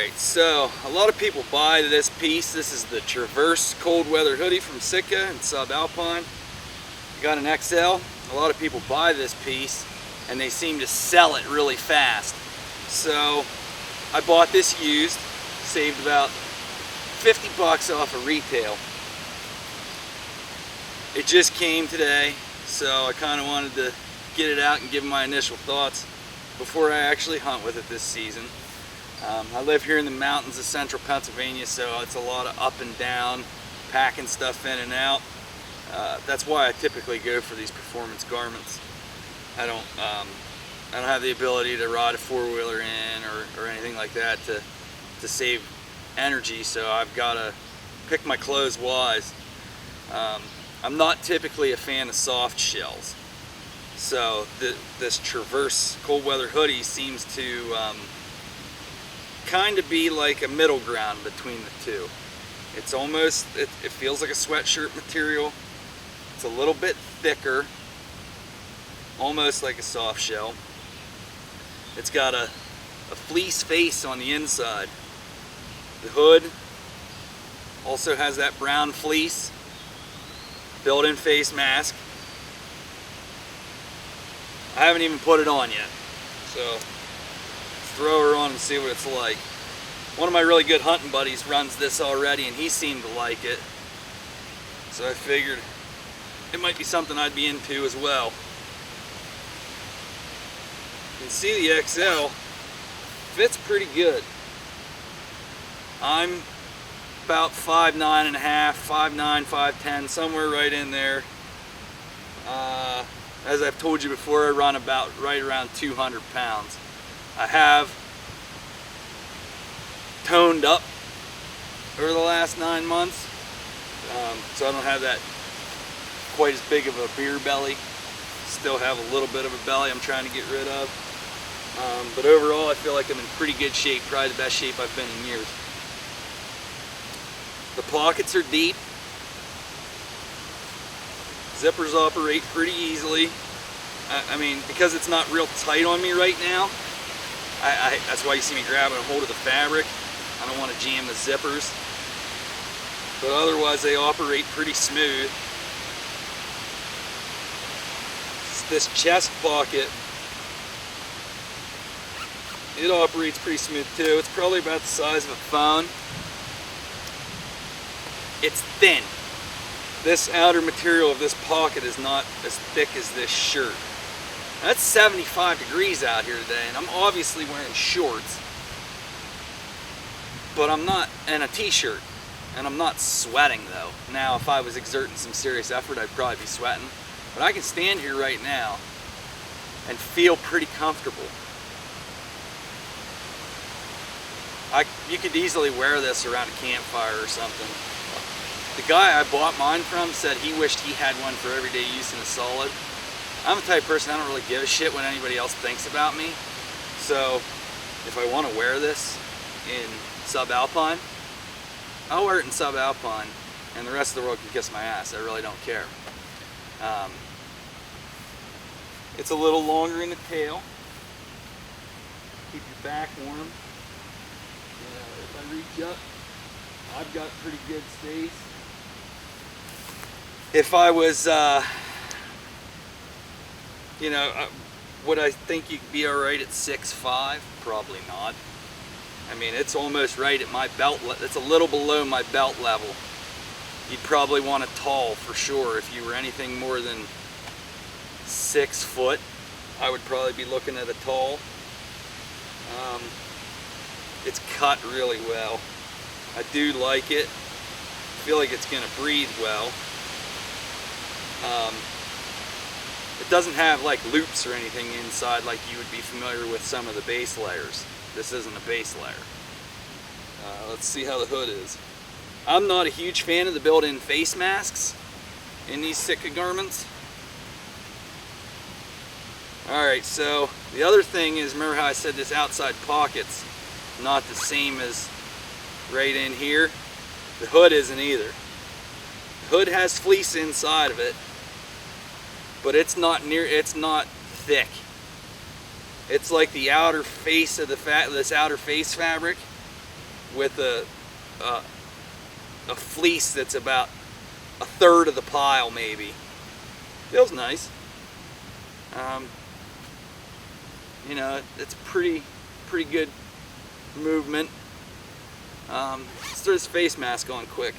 Alright, so a lot of people buy this piece. This is the Traverse cold weather hoodie from Sitka and Subalpine. Got an XL. A lot of people buy this piece and they seem to sell it really fast. So I bought this used, saved about 50 bucks off of retail. It just came today, so I kind of wanted to get it out and give my initial thoughts before I actually hunt with it this season. I live here in the mountains of central Pennsylvania, so it's a lot of up and down, packing stuff in and out. That's why I typically go for these performance garments. I don't have the ability to ride a four-wheeler in or anything like that to save energy, so I've got to pick my clothes wise. I'm not typically a fan of soft shells, so this Traverse cold weather hoodie seems to kind of be like a middle ground between the two. It's almost, it feels like a sweatshirt material. It's a little bit thicker, almost like a soft shell. It's got a fleece face on the inside. The hood also has that brown fleece, built-in face mask. I haven't even put it on yet, so let's throw her on and see what it's like. One of my really good hunting buddies runs this already and he seemed to like it, so I figured it might be something I'd be into as well. You can see the XL fits pretty good. I'm about 5'9" and a half, 5'9", 5'10", somewhere right in there. As I've told you before, I run about right around 200 pounds. I have toned up over the last 9 months, so I don't have that quite as big of a beer belly. Still have a little bit of a belly I'm trying to get rid of. But overall, I feel like I'm in pretty good shape, probably the best shape I've been in years. The pockets are deep. Zippers operate pretty easily. I mean, because it's not real tight on me right now, that's why you see me grabbing a hold of the fabric. I don't want to jam the zippers. But otherwise, they operate pretty smooth. This chest pocket, it operates pretty smooth too. It's probably about the size of a phone. It's thin. This outer material of this pocket is not as thick as this shirt. Now, it's 75 degrees out here today, and I'm obviously wearing shorts, but I'm not, and a t-shirt, and I'm not sweating though. Now, if I was exerting some serious effort, I'd probably be sweating, but I can stand here right now and feel pretty comfortable. You could easily wear this around a campfire or something. The guy I bought mine from said he wished he had one for everyday use in a solid. I'm the type of person, I don't really give a shit what anybody else thinks about me. So if I want to wear this in Subalpine, I'll wear it in Subalpine, and the rest of the world can kiss my ass. I really don't care. It's a little longer in the tail. Keep your back warm. If I reach up, I've got pretty good space. If I was, would I think you could be alright at 6'5"? Probably not. I mean, it's almost right at my belt, it's a little below my belt level. You'd probably want a tall for sure. If you were anything more than 6 foot, I would probably be looking at a tall. It's cut really well. I do like it. I feel like it's gonna breathe well. It doesn't have like loops or anything inside like you would be familiar with some of the base layers. This isn't a base layer. Let's see how the hood is. I'm not a huge fan of the built-in face masks in these Sitka garments. Alright, so the other thing is, remember how I said this outside pocket's not the same as right in here? The hood isn't either. The hood has fleece inside of it, but it's not thick. It's like the outer face of this outer face fabric with a fleece that's about a third of the pile, maybe. Feels nice. You know, it's pretty good movement. Let's throw this face mask on quick.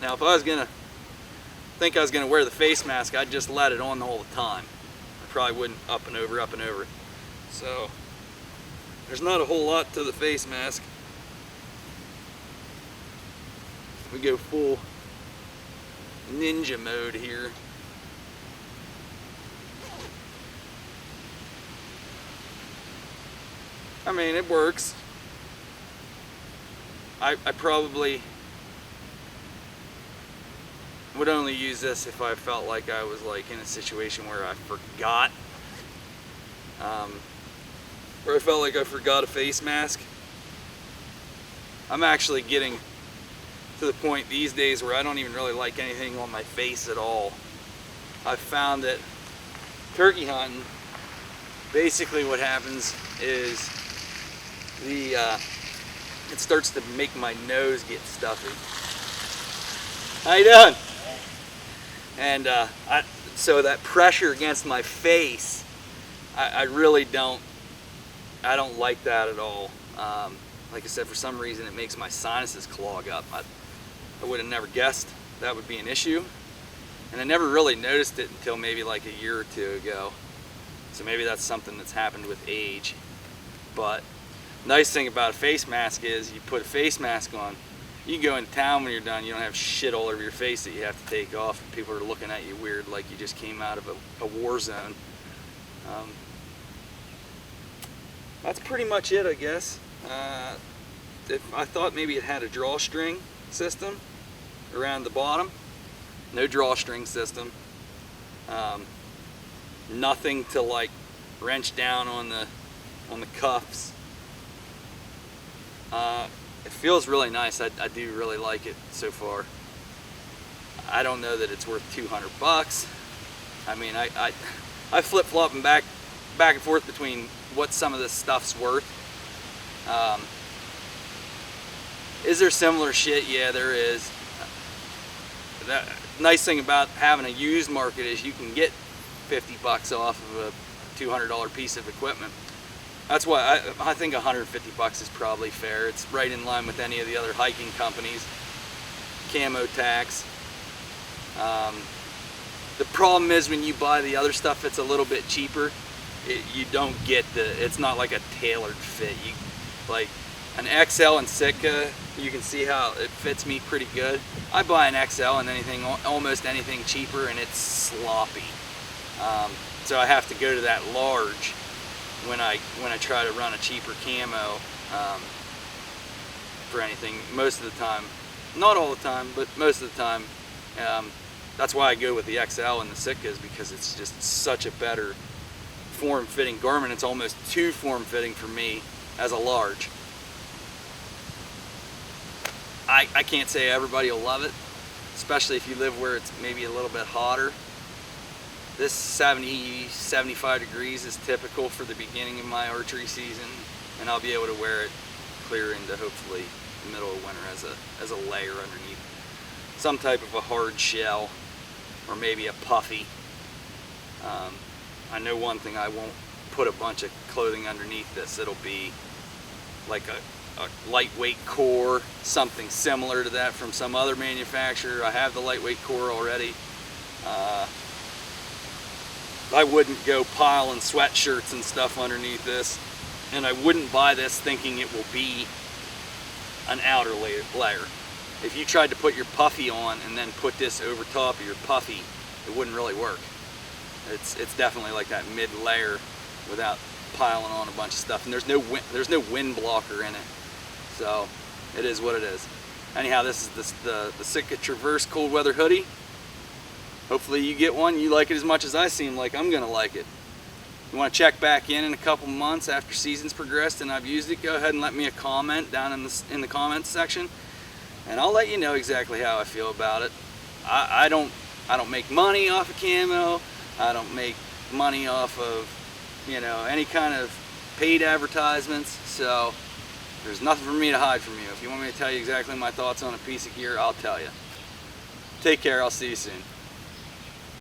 Now, if I was gonna think I was gonna wear the face mask, I'd just let it on all the time. I probably wouldn't up and over. So there's not a whole lot to the face mask. We go full ninja mode here. I mean, it works. I probably would only use this if I felt like I was like in a situation where I forgot, where I felt like I forgot a face mask. I'm actually getting to the point these days where I don't even really like anything on my face at all. I've found that turkey hunting, basically what happens is it starts to make my nose get stuffy. How you doing? And so that pressure against my face, I really don't like that at all. Like I said, for some reason it makes my sinuses clog up. I would have never guessed that would be an issue, and I never really noticed it until maybe like a year or two ago. So maybe that's something that's happened with age. But nice thing about a face mask is you put a face mask on, you can go in town when you're done, you don't have shit all over your face that you have to take off, and people are looking at you weird like you just came out of a war zone. That's pretty much it, I guess. I thought maybe it had a drawstring system around the bottom. No drawstring system. Nothing to like wrench down on the cuffs. It feels really nice. I do really like it so far. I don't know that it's worth $200. I mean, I flip-flopping back and forth between what some of this stuff's worth. Is there similar shit? Yeah, there is. The nice thing about having a used market is you can get $50 off of a $200 piece of equipment. That's why I think $150 is probably fair. It's right in line with any of the other hiking companies. Camo tax. The problem is when you buy the other stuff, it's a little bit cheaper. You don't get it's not like a tailored fit. You like an XL in Sitka, you can see how it fits me pretty good. I buy an XL and almost anything cheaper, and it's sloppy. So I have to go to that large when I try to run a cheaper camo for anything. Most of the time, not all the time, but most of the time. That's why I go with the XL and the Sitkas, because it's just such a better form-fitting garment. It's almost too form-fitting for me as a large. I can't say everybody will love it, especially if you live where it's maybe a little bit hotter. This 70-75 degrees is typical for the beginning of my archery season, and I'll be able to wear it clear into hopefully the middle of winter as a layer underneath some type of a hard shell, or maybe a puffy. I know one thing, I won't put a bunch of clothing underneath this. It'll be like a lightweight core, something similar to that from some other manufacturer. I have the lightweight core already. I wouldn't go piling sweatshirts and stuff underneath this, and I wouldn't buy this thinking it will be an outer layer. If you tried to put your puffy on and then put this over top of your puffy, it wouldn't really work. It's definitely like that mid layer without piling on a bunch of stuff, and there's no wind blocker in it, so it is what it is. Anyhow, this is the Sitka Traverse cold weather hoodie. Hopefully you get one, you like it as much as I seem like I'm gonna like it. You want to check back in a couple months after season's progressed and I've used it, go ahead and let me a comment down in the comments section, and I'll let you know exactly how I feel about it. I don't make money off of camo. I don't make money off of, you know, any kind of paid advertisements, so there's nothing for me to hide from you. If you want me to tell you exactly my thoughts on a piece of gear, I'll tell you. Take care, I'll see you soon.